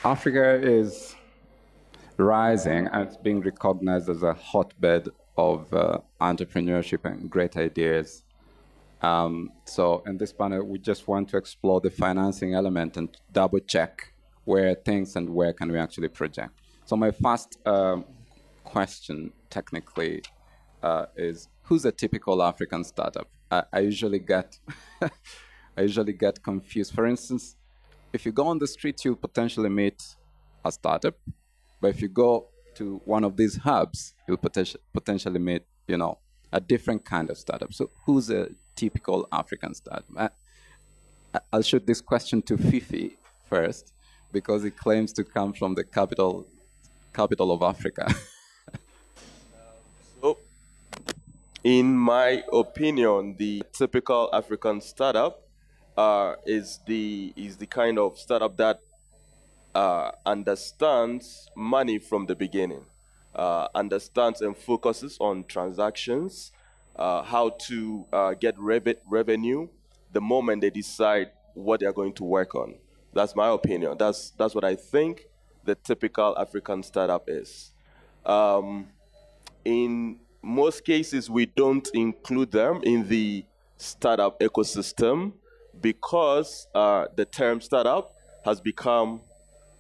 Africa is rising and it's being recognized as a hotbed of entrepreneurship and great ideas. So in this panel, we just want to explore the financing element and double check where things and where can we actually project. So my first question technically is, who's a typical African startup? I usually get I usually get confused. For instance, if you go on the street, you potentially meet a startup, but if you go to one of these hubs, you'll potentially meet, a different kind of startup. So who's a typical African startup? I'll shoot this question to Fifi first, because it claims to come from the capital of Africa. So, in my opinion, the typical African startup is the kind of startup that understands money from the beginning, understands and focuses on transactions, how to get revenue the moment they decide what they're going to work on. That's my opinion. That's what I think the typical African startup is. In most cases, we don't include them in the startup ecosystem because the term startup has become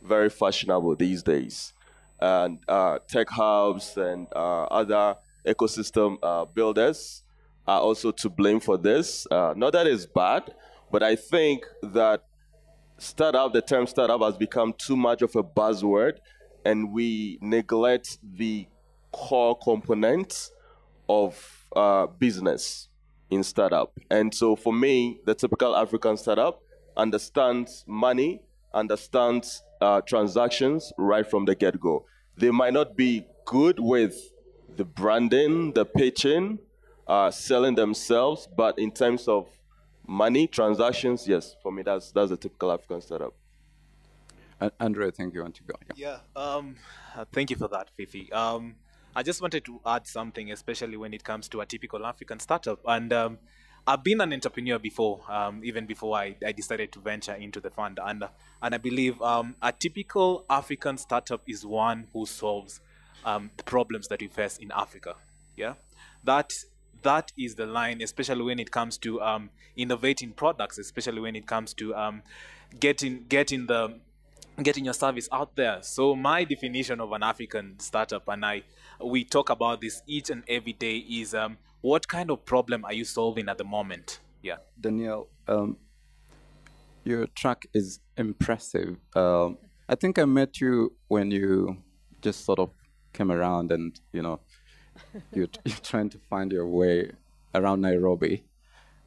very fashionable these days. And tech hubs and other ecosystem builders are also to blame for this. Not that it's bad, but I think that the term startup has become too much of a buzzword, and we neglect the core components of business in startup. And so for me, the typical African startup understands money, understands transactions right from the get-go. They might not be good with the branding, the pitching, selling themselves, but in terms of money, transactions, yes, for me, that's a typical African startup. Andrew, I think you want to go. Yeah, thank you for that, Fifi. I just wanted to add something, especially when it comes to a typical African startup. And I've been an entrepreneur before, even before I decided to venture into the fund. And I believe a typical African startup is one who solves the problems that we face in Africa. Yeah, that is the line, especially when it comes to innovating products, especially when it comes to getting your service out there. So my definition of an African startup, and we talk about this each and every day, is what kind of problem are you solving at the moment? Yeah. Danielle, your track is impressive. I think I met you when you just sort of came around and, you're trying to find your way around Nairobi.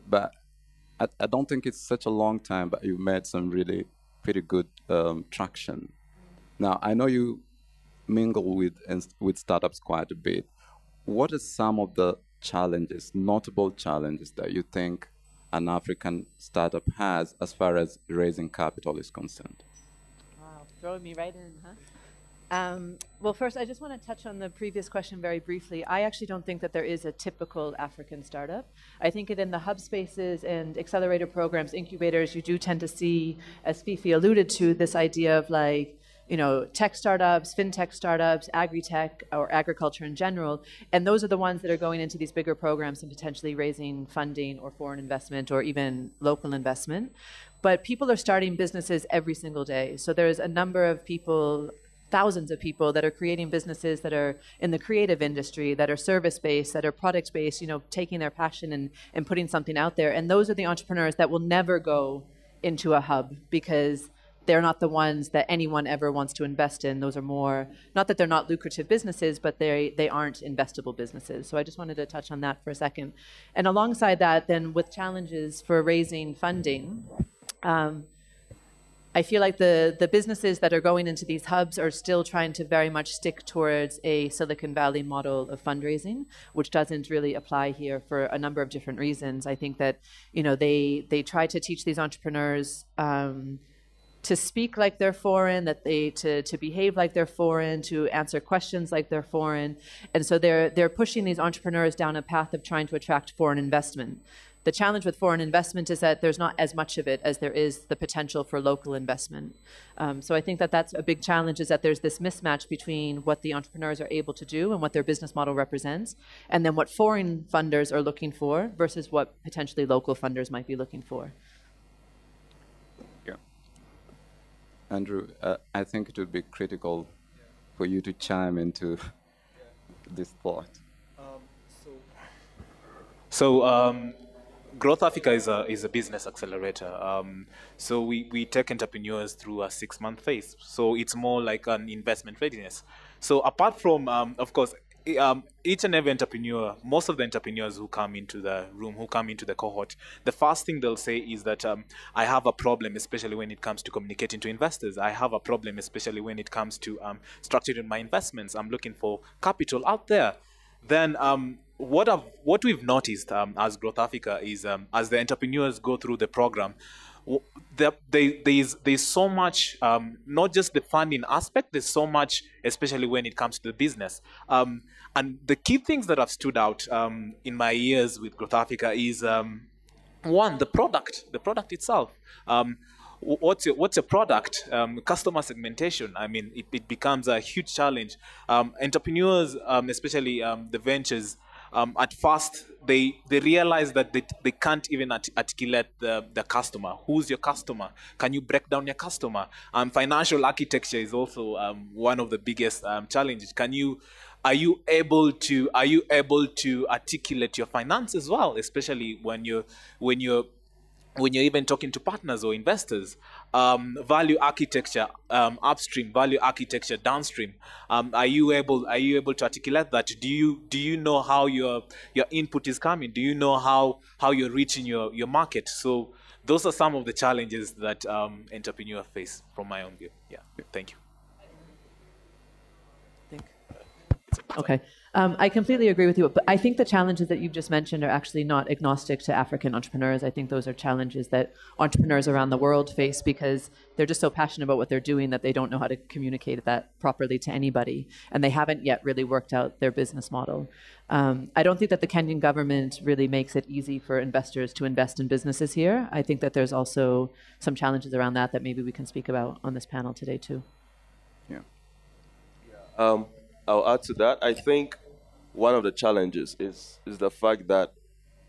But I don't think it's such a long time, but you made some really pretty good traction. Now, I know you mingle with startups quite a bit. What are some of the challenges, notable challenges, that you think an African startup has as far as raising capital is concerned? Wow, throwing me right in, huh? Well, first, I just want to touch on the previous question very briefly. I actually don't think that there is a typical African startup. I think in the hub spaces and accelerator programs, incubators, you do tend to see, as Fifi alluded to, this idea of tech startups, fintech startups, agri-tech, or agriculture in general. And those are the ones that are going into these bigger programs and potentially raising funding or foreign investment or even local investment. But people are starting businesses every single day. So there's a number of people, thousands of people, that are creating businesses that are in the creative industry, that are service-based, that are product-based, taking their passion and putting something out there. And those are the entrepreneurs that will never go into a hub because they're not the ones that anyone ever wants to invest in. Those are more, not that they're not lucrative businesses, but they aren't investable businesses. So I just wanted to touch on that for a second. And alongside that, then, with challenges for raising funding, I feel like the businesses that are going into these hubs are still trying to very much stick towards a Silicon Valley model of fundraising, which doesn't really apply here for a number of different reasons. I think that, you know, they try to teach these entrepreneurs to speak like they're foreign, that to behave like they're foreign, to answer questions like they're foreign, and so they're pushing these entrepreneurs down a path of trying to attract foreign investment. The challenge with foreign investment is that there's not as much of it as there is the potential for local investment. So I think that that's a big challenge, is that there's this mismatch between what the entrepreneurs are able to do and what their business model represents, and then what foreign funders are looking for versus what potentially local funders might be looking for. Yeah. Andrew, I think it would be critical for you to chime into this thought. Growth Africa is a business accelerator. So we take entrepreneurs through a 6-month phase. So it's more like an investment readiness. So apart from, of course, each and every entrepreneur, most of the entrepreneurs who come into the room, who come into the cohort, the first thing they'll say is that I have a problem, especially when it comes to communicating to investors. I have a problem, especially when it comes to structuring my investments. I'm looking for capital out there. Then what we've noticed as Growth Africa is as the entrepreneurs go through the program, there's so much, not just the funding aspect, there's so much, especially when it comes to the business. And the key things that have stood out in my years with Growth Africa is, one, the product itself. What's your product? Customer segmentation. I mean, it becomes a huge challenge. Entrepreneurs, especially the ventures, at first they realize that they can't even articulate the customer. Who's your customer? Can you break down your customer? Financial architecture is also one of the biggest challenges. Are you able to articulate your finance as well, especially when you're even talking to partners or investors? Value architecture, upstream, value architecture, downstream. Are you able to articulate that? Do you know how your input is coming? Do you know how you're reaching your market? So those are some of the challenges that entrepreneurs face from my own view. Yeah, thank you. Okay. I completely agree with you, but I think the challenges that you've just mentioned are actually not agnostic to African entrepreneurs. I think those are challenges that entrepreneurs around the world face because they're just so passionate about what they're doing that they don't know how to communicate that properly to anybody, and they haven't yet really worked out their business model. I don't think that the Kenyan government really makes it easy for investors to invest in businesses here. I think that there's also some challenges around that maybe we can speak about on this panel today too. Yeah. I'll add to that. I think one of the challenges is the fact that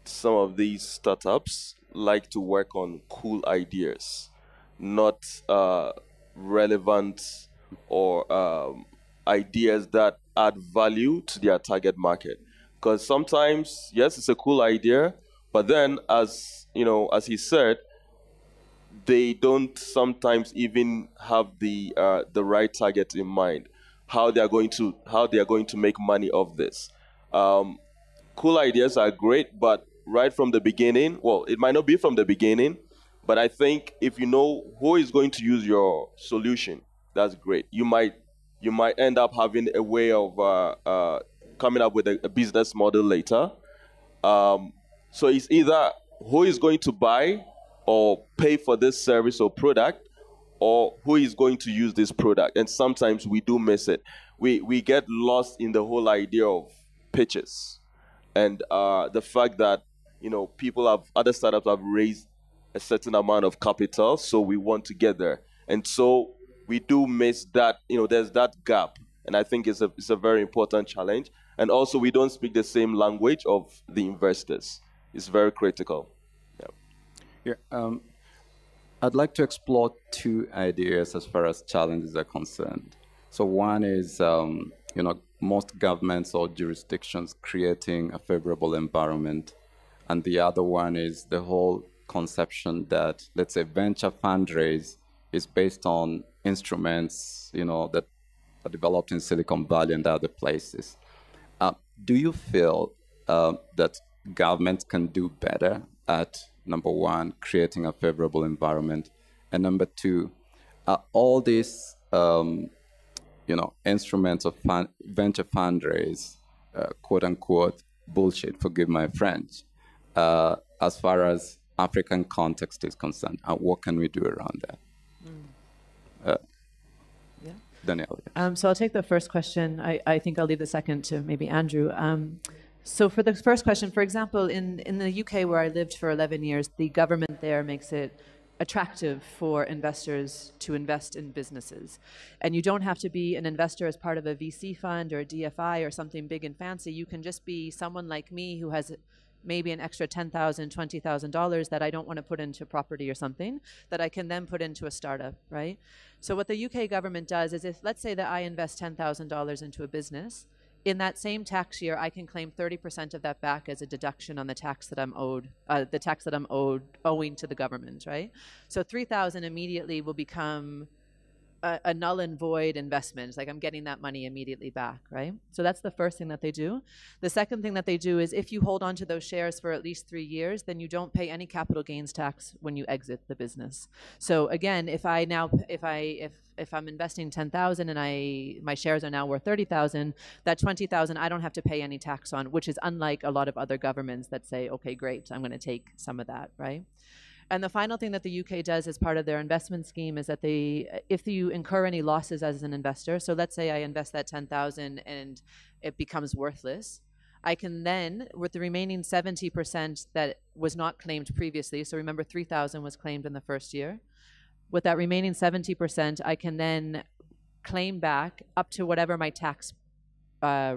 some of these startups like to work on cool ideas, not relevant or ideas that add value to their target market. Because sometimes, yes, it's a cool idea, but then, as you know, as he said, they don't sometimes even have the right target in mind. How they are going to make money of this. Cool ideas are great, but right from the beginning, well, it might not be from the beginning, but I think if you know who is going to use your solution, that's great. You might end up having a way of coming up with a business model later. So it's either who is going to buy or pay for this service or product, or who is going to use this product. And sometimes we do miss it. We get lost in the whole idea of pitches and the fact that, you know, other startups have raised a certain amount of capital, so we want to get there. And so we do miss that, you know, there's that gap. And I think it's a very important challenge. And also we don't speak the same language of the investors. It's very critical. Yeah. I'd like to explore two ideas as far as challenges are concerned. So one is, most governments or jurisdictions creating a favorable environment. And the other one is the whole conception that, let's say, venture fundraise is based on instruments, that are developed in Silicon Valley and other places. Do you feel that governments can do better at, number one, creating a favorable environment, and number two, all these instruments of venture fundraise, quote unquote, bullshit, forgive my French, as far as African context is concerned, and what can we do around that? Yeah. Danielle. So I'll take the first question. I think I'll leave the second to maybe Andrew. So for the first question, for example, in the UK where I lived for 11 years, the government there makes it attractive for investors to invest in businesses. And you don't have to be an investor as part of a VC fund or a DFI or something big and fancy. You can just be someone like me who has maybe an extra $10,000, $20,000 that I don't want to put into property or something that I can then put into a startup, right? So what the UK government does is, if let's say that I invest $10,000 into a business, in that same tax year, I can claim 30% of that back as a deduction on the tax that I'm owed, owing to the government, right? So 3,000 immediately will become a null and void investment. It's like I'm getting that money immediately back, right? So that's the first thing that they do. The second thing that they do is, if you hold on to those shares for at least 3 years, then you don't pay any capital gains tax when you exit the business. So again, if I'm investing 10,000 and my shares are now worth 30,000, that 20,000 I don't have to pay any tax on, which is unlike a lot of other governments that say, okay, great, I'm going to take some of that, right? And the final thing that the UK does as part of their investment scheme is that if you incur any losses as an investor, so let's say I invest that 10,000 and it becomes worthless, I can then, with the remaining 70% that was not claimed previously, so remember 3,000 was claimed in the first year, with that remaining 70%, I can then claim back up to whatever my tax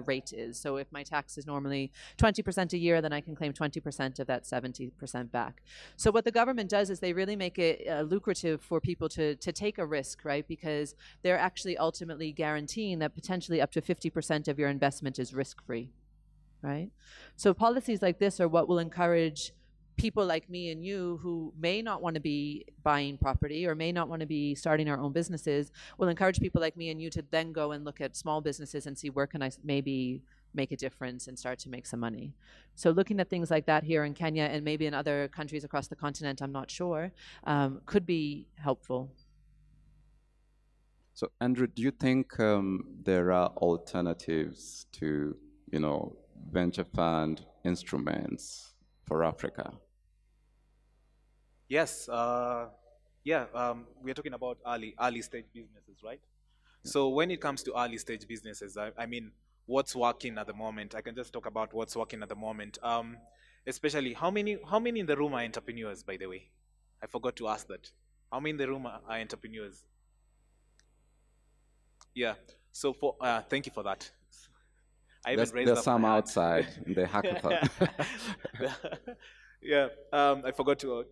rate is. So if my tax is normally 20% a year, then I can claim 20% of that 70% back. So what the government does is they really make it lucrative for people to take a risk, right? Because they're actually ultimately guaranteeing that potentially up to 50% of your investment is risk-free, right? So policies like this are what will encourage people like me and you who may not want to be buying property or may not want to be starting our own businesses, will encourage people like me and you to then go and look at small businesses and see where can I maybe make a difference and start to make some money. So looking at things like that here in Kenya and maybe in other countries across the continent, I'm not sure, could be helpful. So Andrew, do you think there are alternatives to, venture fund instruments for Africa? Yes, we're talking about early stage businesses, right? Yeah. So when it comes to early stage businesses, I mean, what's working at the moment? I can just talk about what's working at the moment. Especially, how many in the room are entrepreneurs, by the way? I forgot to ask that. How many in the room are entrepreneurs? Yeah. So thank you for that. There's some outside in the hackathon. Yeah, I forgot to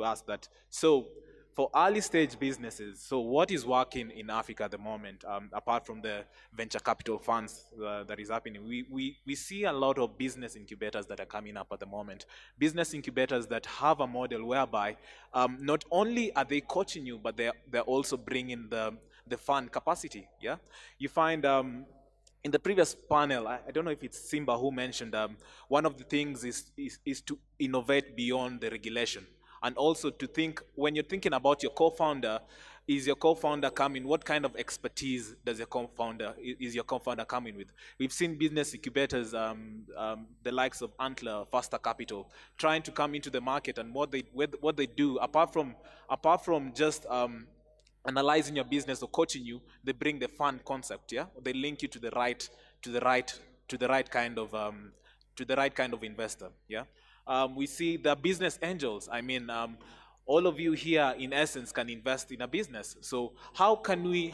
ask that. So for early stage businesses, so what is working in Africa at the moment, apart from the venture capital funds that is happening, we see a lot of business incubators that are coming up at the moment. Business incubators that have a model whereby not only are they coaching you, but they're also bringing the fund capacity. Yeah, you find in the previous panel, I don't know if it's Simba who mentioned one of the things is to innovate beyond the regulation, and also to think, when you're thinking about your co-founder, is your co-founder coming? What kind of expertise does your co-founder coming with? We've seen business incubators, the likes of Antler, Faster Capital, trying to come into the market, and what they do, apart from just analyzing your business or coaching you, they bring the fund concept. Yeah, they link you to the right kind of investor. Yeah, we see the business angels. I mean, all of you here, in essence, can invest in a business. So how can we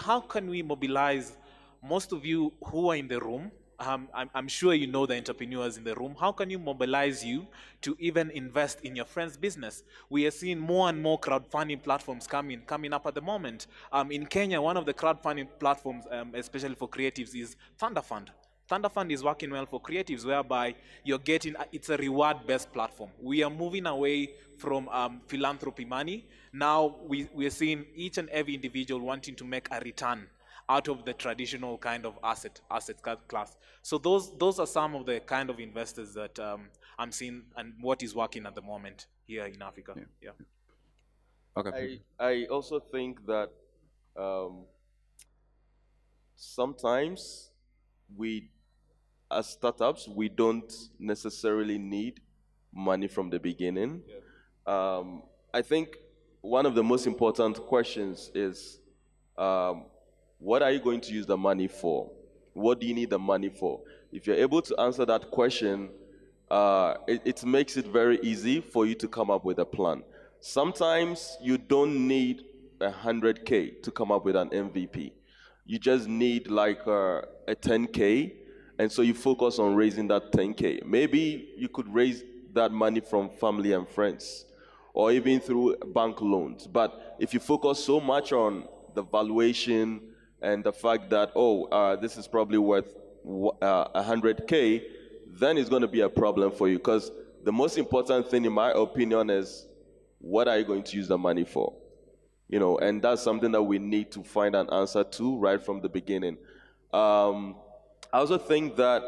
mobilize most of you who are in the room? I'm sure you know the entrepreneurs in the room. How can you mobilize you to even invest in your friend's business? We are seeing more and more crowdfunding platforms coming up at the moment. In Kenya, one of the crowdfunding platforms, especially for creatives, is Thunder Fund. Thunder Fund is working well for creatives, whereby it's a reward-based platform. We are moving away from philanthropy money. Now we are seeing each and every individual wanting to make a return out of the traditional kind of asset class. So those are some of the kind of investors that I'm seeing and what is working at the moment here in Africa. Yeah. Okay. I also think that um, sometimes we, as startups, we don't necessarily need money from the beginning. I think one of the most important questions is, um, what are you going to use the money for? What do you need the money for? If you're able to answer that question, it makes it very easy for you to come up with a plan. Sometimes you don't need 100K to come up with an MVP. You just need like a 10K, and so you focus on raising that 10K. Maybe you could raise that money from family and friends, or even through bank loans. But if you focus so much on the valuation and the fact that, this is probably worth 100K, then it's going to be a problem for you. Because the most important thing, in my opinion, is what are you going to use the money for? And that's something that we need to find an answer to right from the beginning. Um, I also think that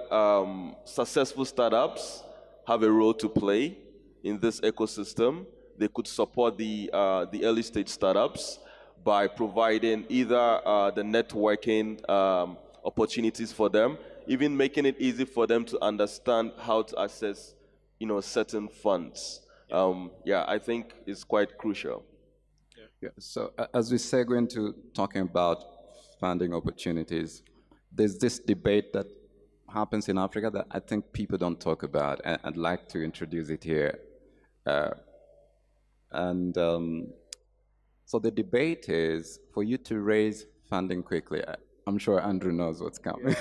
successful startups have a role to play in this ecosystem. They could support the early stage startups by providing either the networking opportunities for them, even making it easy for them to understand how to access, certain funds. I think it's quite crucial. Yeah. So as we segue into talking about funding opportunities, there's this debate that happens in Africa that I think people don't talk about, and I'd like to introduce it here. And so the debate is for you to raise funding quickly. I'm sure Andrew knows what's coming.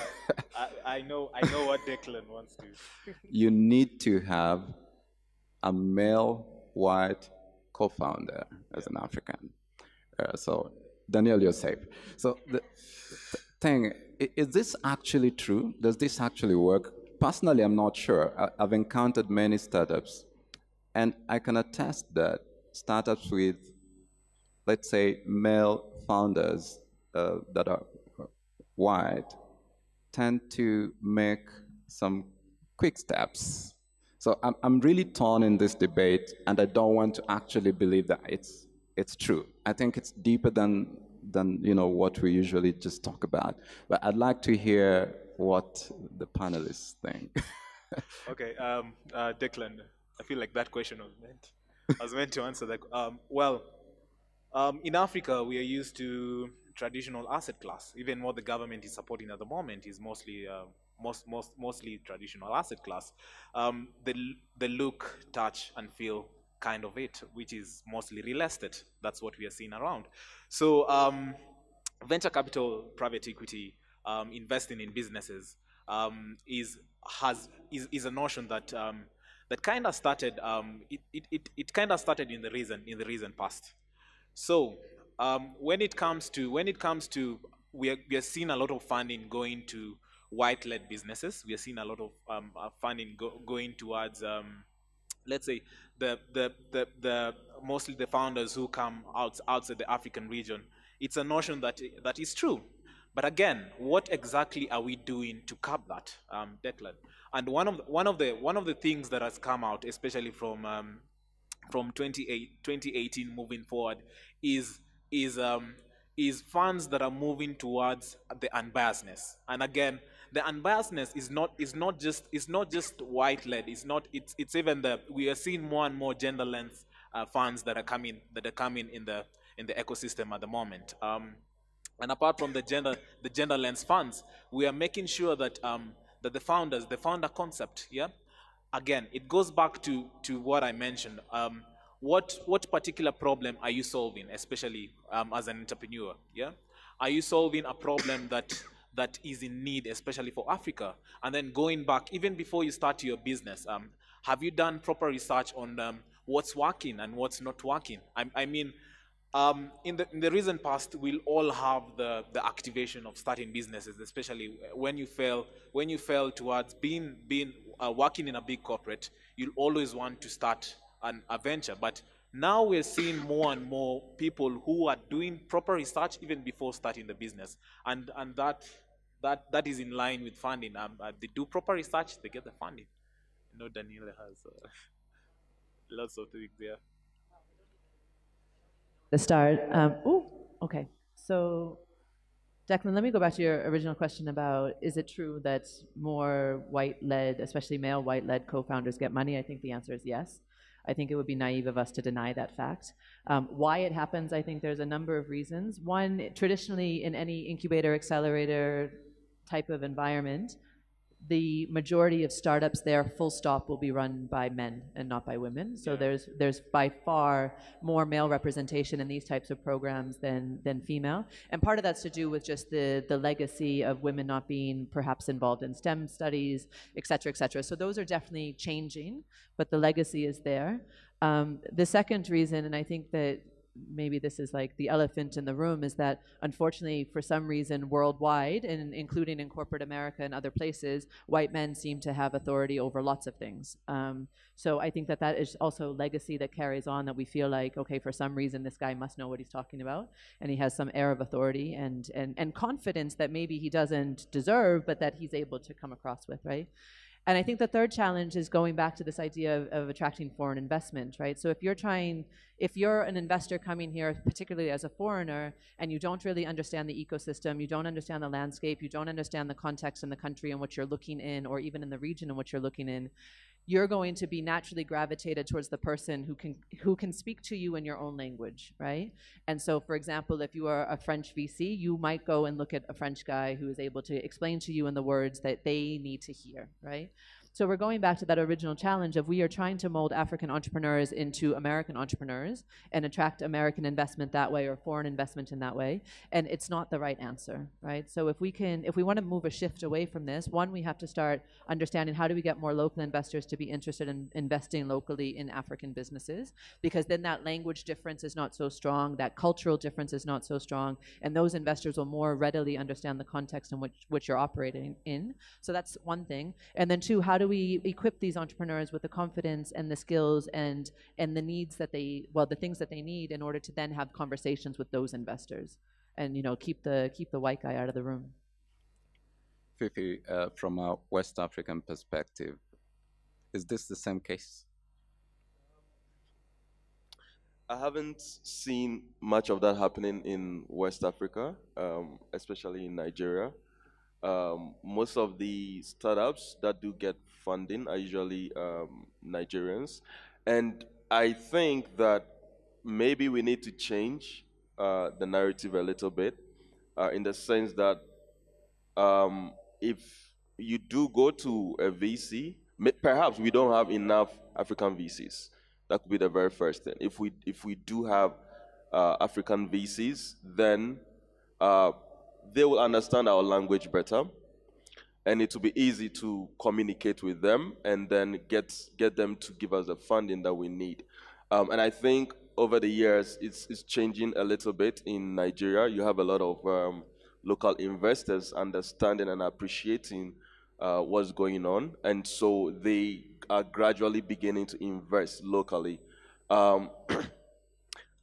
I know what Declan wants to. You need to have a male white co-founder as an African. So Daniel, you're safe. So the thing, is this actually true? Does this actually work? Personally, I'm not sure. I've encountered many startups, and I can attest that startups with, let's say, male founders that are white tend to make some quick steps. So I'm really torn in this debate, and I don't want to actually believe that it's true. I think it's deeper than what we usually just talk about. But I'd like to hear what the panelists think. Okay, Declan, I feel like that question I was meant to answer that. In Africa, we are used to traditional asset class. Even what the government is supporting at the moment is mostly mostly traditional asset class. The look, touch, and feel kind of it, which is mostly real estate. That's what we are seeing around. So venture capital, private equity, investing in businesses is a notion that that kind of started it kind of started in the recent past. So when it comes to we are seeing a lot of funding going to white-led businesses. We are seeing a lot of funding going towards let's say the mostly the founders who come outside the African region. It's a notion that is true. But again, what exactly are we doing to curb that, Declan? And one of the things that has come out, especially from 2018 moving forward, is is um, is funds that are moving towards the unbiasedness. And again, the unbiasedness is not just white led. It's even the we are seeing more and more gender lens funds that are coming in the ecosystem at the moment. And apart from the gender lens funds, we are making sure that the founder concept, yeah, again, it goes back to what I mentioned. What particular problem are you solving, especially as an entrepreneur? Yeah, are you solving a problem that is in need, especially for Africa? And then going back, even before you start your business, have you done proper research on what's working and what's not working? I mean, in the recent past, we'll all have the activation of starting businesses, especially when you fail towards being working in a big corporate. You'll always want to start a venture. But now we're seeing more and more people who are doing proper research even before starting the business, and that is in line with funding. They do proper research, they get the funding. Daniela has lots of things there. the start. Okay. So, Declan, let me go back to your original question about, is it true that more white-led, especially male white-led co-founders get money? I think the answer is yes. I think it would be naive of us to deny that fact. Why it happens, I think there's a number of reasons. One, traditionally in any incubator, accelerator type of environment, the majority of startups there, full stop, will be run by men and not by women. So there's by far more male representation in these types of programs than female. And part of that's to do with just the legacy of women not being perhaps involved in STEM studies, et cetera, et cetera. So those are definitely changing, but the legacy is there. The second reason, and I think that maybe this is like the elephant in the room, is that unfortunately for some reason worldwide, and including in corporate America and other places, white men seem to have authority over lots of things. So I think that that is also legacy that carries on, that we feel like, okay, for some reason this guy must know what he's talking about, and he has some air of authority and confidence that maybe he doesn't deserve, but that he's able to come across with, right? And I think the third challenge is going back to this idea of attracting foreign investment, right? So if you're an investor coming here, particularly as a foreigner, and you don't really understand the ecosystem, you don't understand the landscape, you don't understand the context in the country in which you're looking in, or even in the region in which you're looking in, you're going to be naturally gravitated towards the person who can speak to you in your own language, right? And so, for example, if you are a French VC, you might go and look at a French guy who is able to explain to you in the words that they need to hear, right? So we're going back to that original challenge of, we are trying to mold African entrepreneurs into American entrepreneurs and attract American investment that way, or foreign investment in that way, and it's not the right answer, right? So if we want to move a shift away from this, one, we have to start understanding, how do we get more local investors to be interested in investing locally in African businesses, because then that language difference is not so strong, that cultural difference is not so strong, and those investors will more readily understand the context in which you're operating in. So that's one thing. And then two, how do we equip these entrepreneurs with the confidence and the skills and the needs that the things that they need in order to then have conversations with those investors, and keep the white guy out of the room. Fifi, from a West African perspective, is this the same case? I haven't seen much of that happening in West Africa, especially in Nigeria. Most of the startups that do get funding are usually Nigerians. And I think that maybe we need to change the narrative a little bit, in the sense that if you do go to a VC, perhaps we don't have enough African VCs. That could be the very first thing. If we do have African VCs, then they will understand our language better, and it will be easy to communicate with them, and then get them to give us the funding that we need. And I think over the years, it's changing a little bit in Nigeria. You have a lot of local investors understanding and appreciating what's going on, and so they are gradually beginning to invest locally. From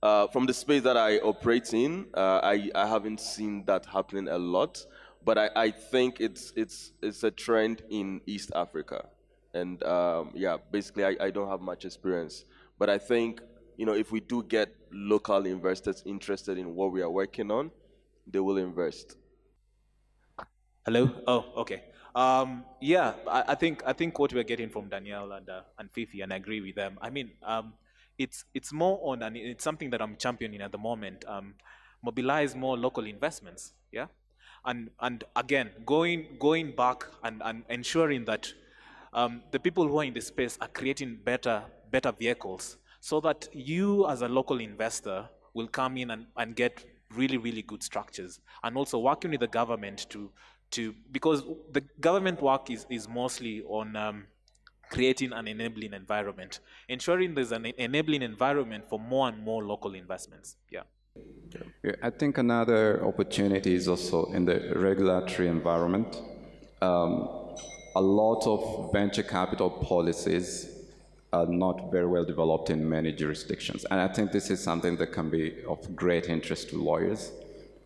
the space that I operate in, I haven't seen that happening a lot, but I think it's a trend in East Africa, and yeah, basically I don't have much experience, but I think if we do get local investors interested in what we are working on, they will invest. Hello? Oh, okay. Yeah, I think what we're getting from Danielle and Fifi, and I agree with them. I mean, it's more on, and it's something that I'm championing at the moment. Mobilize more local investments, yeah, and again going back and ensuring that the people who are in the space are creating better vehicles, so that you as a local investor will come in and get really good structures, and also working with the government to because the government work is mostly on creating an enabling environment, ensuring there's an enabling environment for more and more local investments. Yeah. I think another opportunity is also in the regulatory environment. A lot of venture capital policies are not very well developed in many jurisdictions. And I think this is something that can be of great interest to lawyers,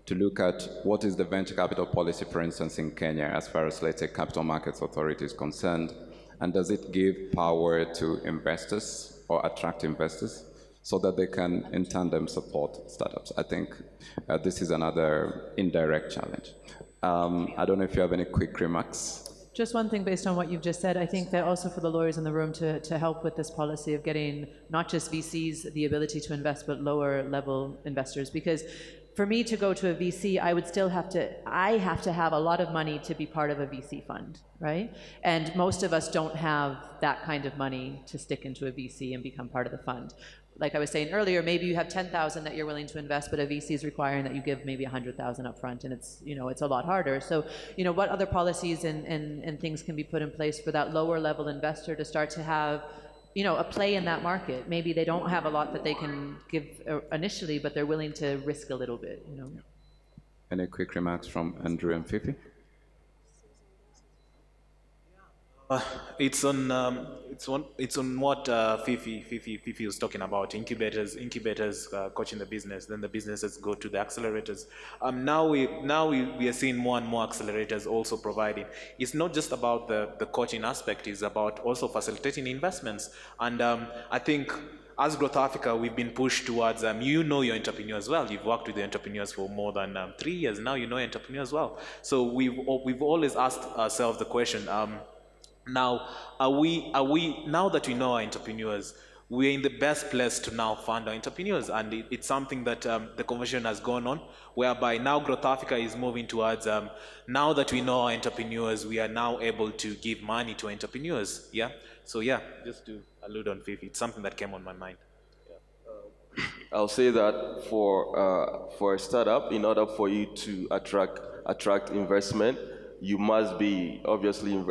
to look at what is the venture capital policy, for instance, in Kenya, as far as, let's say, Capital Markets Authority is concerned, and does it give power to investors or attract investors? so that they can in tandem support startups. I think this is another indirect challenge. I don't know if you have any quick remarks. Just one thing based on what you've just said, I think that also for the lawyers in the room to help with this policy of getting not just VCs the ability to invest, but lower level investors. Because for me to go to a VC, I would still have to have a lot of money to be part of a VC fund, right? And most of us don't have that kind of money to stick into a VC and become part of the fund. Like I was saying earlier, maybe you have 10,000 that you're willing to invest, but a VC is requiring that you give maybe 100,000 up front, and it's, it's a lot harder. So, what other policies and things can be put in place for that lower level investor to start to have, a play in that market? Maybe they don't have a lot that they can give initially, but they're willing to risk a little bit, Any quick remarks from Andrew and Fifi? It's on what Fifi was talking about. Incubators coaching the business. Then the businesses go to the accelerators. Now we are seeing more and more accelerators also providing. It's not just about the coaching aspect. It's about also facilitating investments. And I think as Growth Africa, we've been pushed towards your entrepreneurs well. You've worked with the entrepreneurs for more than 3 years now. You know your entrepreneurs well. So we've always asked ourselves the question. Now, are we now that we know our entrepreneurs, we're in the best place to now fund our entrepreneurs, and it's something that the conversation has gone on, whereby now Growth Africa is moving towards now that we know our entrepreneurs, we are now able to give money to entrepreneurs. Yeah. So yeah, just to allude on Fifi, it's something that came on my mind. I'll say that for a startup, in order for you to attract investment, you must be obviously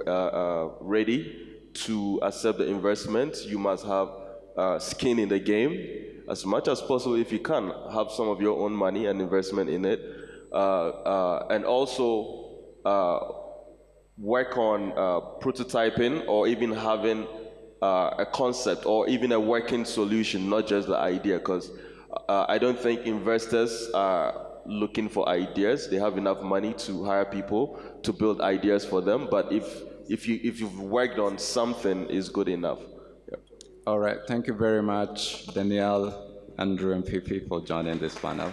ready to accept the investment. You must have skin in the game as much as possible. If you can, have some of your own money and investment in it, and also work on prototyping or even having a concept or even a working solution, not just the idea, because I don't think investors are looking for ideas. They have enough money to hire people to build ideas for them, but if you've worked on something, is good enough. Yeah. All right, thank you very much, Danielle, Andrew, and Fifi for joining this panel.